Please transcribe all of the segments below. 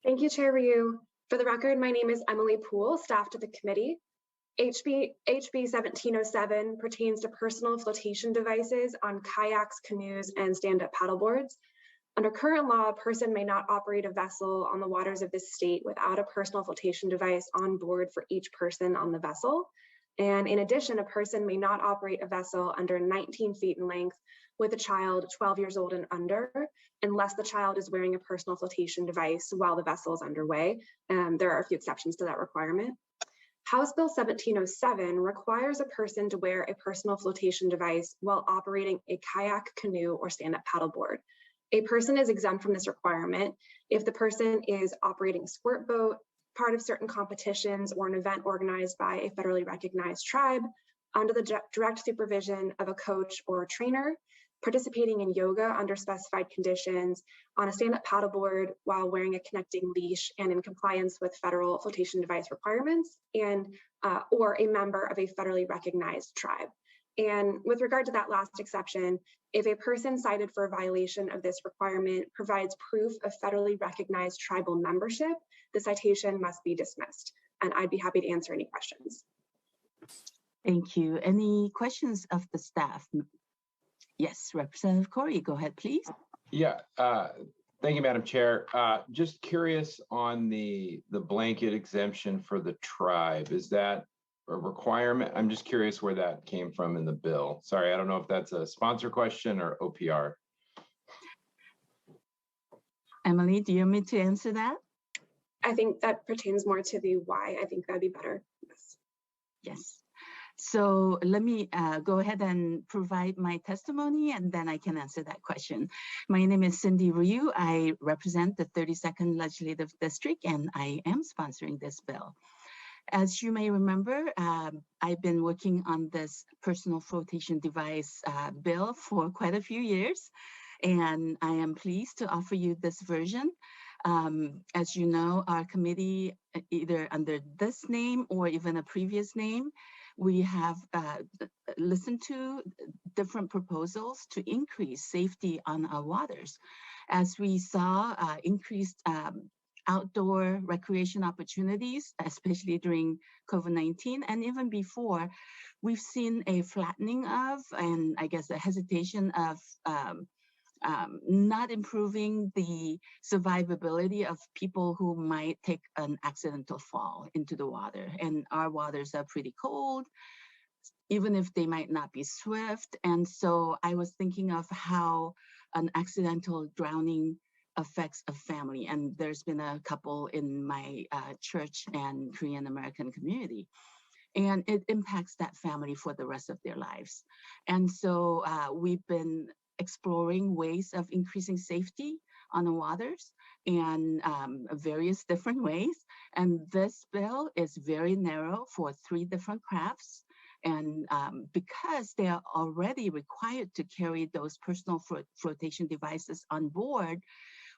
Thank you, Chair Ryu. For the record, my name is Emily Poole, staff to the committee. HB 1707 pertains to personal flotation devices on kayaks, canoes, and stand-up paddleboards. Under current law, a person may not operate a vessel on the waters of this state without a personal flotation device on board for each person on the vessel. And in addition, a person may not operate a vessel under 19 feet in length with a child 12 years old and under, unless the child is wearing a personal flotation device while the vessel is underway. There are a few exceptions to that requirement. House Bill 1707 requires a person to wear a personal flotation device while operating a kayak, canoe, or stand-up paddleboard. A person is exempt from this requirement if the person is operating a squirt boat, part of certain competitions, or an event organized by a federally recognized tribe under the direct supervision of a coach or a trainer, participating in yoga under specified conditions, on a stand-up paddleboard while wearing a connecting leash and in compliance with federal flotation device requirements, and or a member of a federally recognized tribe. And with regard to that last exception, if a person cited for a violation of this requirement provides proof of federally recognized tribal membership, the citation must be dismissed. And I'd be happy to answer any questions. Thank you. Any questions of the staff? Yes, Representative Corey, go ahead, please. Yeah, thank you, Madam Chair. Just curious on the blanket exemption for the tribe. Is that a requirement? I'm just curious where that came from in the bill. Sorry, I don't know if that's a sponsor question or OPR. Emily, do you want me to answer that? I think that pertains more to the why. I think that'd be better. Yes. Yes. So let me go ahead and provide my testimony, and then I can answer that question. My name is Cindy Ryu. I represent the 32nd Legislative District, and I am sponsoring this bill. As you may remember, I've been working on this personal flotation device bill for quite a few years, and I am pleased to offer you this version. As you know, our committee, either under this name or even a previous name, we have listened to different proposals to increase safety on our waters. As we saw increased outdoor recreation opportunities, especially during COVID-19 and even before, we've seen a flattening of, and I guess a hesitation of not improving the survivability of people who might take an accidental fall into the water. And our waters are pretty cold, even if they might not be swift. And so I was thinking of how an accidental drowning affects a family. And there's been a couple in my church and Korean American community. And it impacts that family for the rest of their lives. And so we've been exploring ways of increasing safety on the waters and various different ways. And this bill is very narrow for 3 different crafts. And because they are already required to carry those personal flotation devices on board,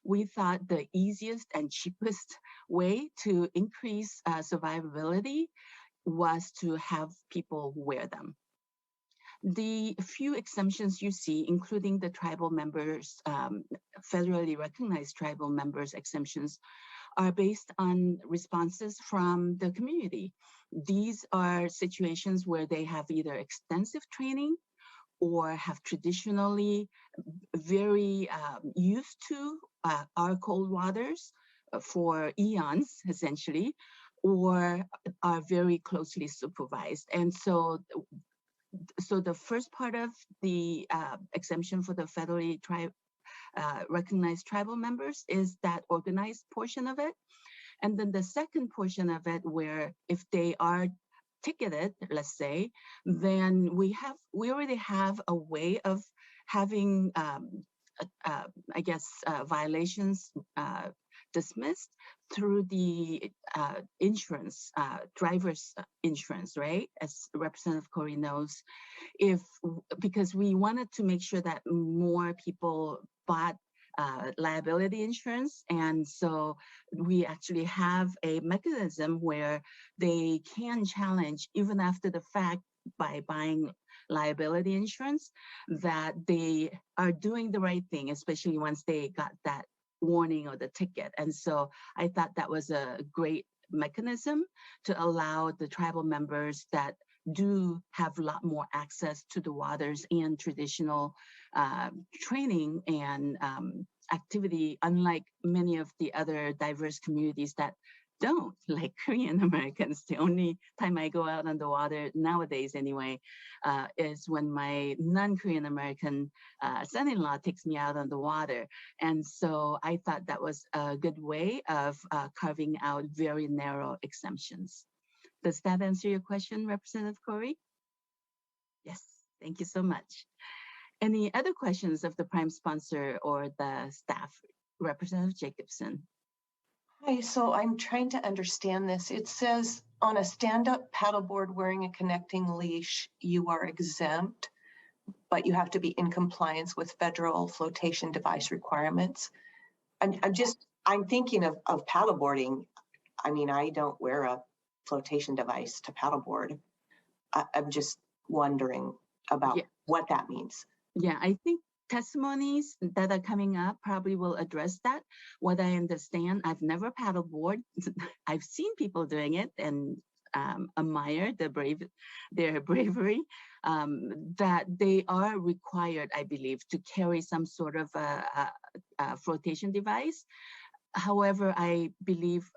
we thought the easiest and cheapest way to increase survivability was to have people wear them. The few exemptions you see, including the tribal members, federally recognized tribal members exemptions, are based on responses from the community. These are situations where they have either extensive training or have traditionally very used to our cold waters for eons, essentially, or are very closely supervised. And so the first part of the exemption for the federally recognized tribal members is that organized portion of it. And then the second portion of it, where if they are ticketed, let's say, then we already have a way of having, I guess, violations dismissed through the insurance, driver's insurance, right? As Representative Corey knows, because we wanted to make sure that more people bought liability insurance. And so we actually have a mechanism where they can challenge, even after the fact, by buying liability insurance, that they are doing the right thing, especially once they got that warning or the ticket. And so I thought that was a great mechanism to allow the tribal members that do have a lot more access to the waters and traditional training and activity, unlike many of the other diverse communities that don't, like Korean Americans. The only time I go out on the water nowadays anyway is when my non-Korean American son-in-law takes me out on the water. And so I thought that was a good way of carving out very narrow exemptions. Does that answer your question, Representative Corey? Yes, thank you so much. Any other questions of the prime sponsor or the staff? Representative Jacobson. Hi, so I'm trying to understand this. It says on a stand-up paddleboard wearing a connecting leash, you are exempt, but you have to be in compliance with federal flotation device requirements. I'm thinking of paddleboarding. I mean, I don't wear a flotation device to paddleboard. I'm just wondering about what that means. Yeah, I think testimonies that are coming up probably will address that. What I understand, I've never paddleboard. I've seen people doing it and admire their bravery, that they are required, I believe, to carry some sort of a flotation device. However, I believe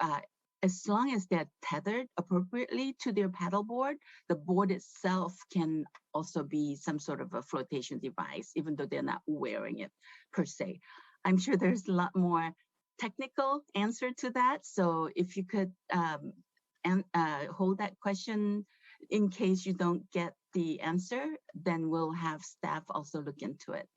as long as they're tethered appropriately to their paddleboard, the board itself can also be some sort of a flotation device, even though they're not wearing it per se. I'm sure there's a lot more technical answer to that. So if you could hold that question in case you don't get the answer, then we'll have staff also look into it.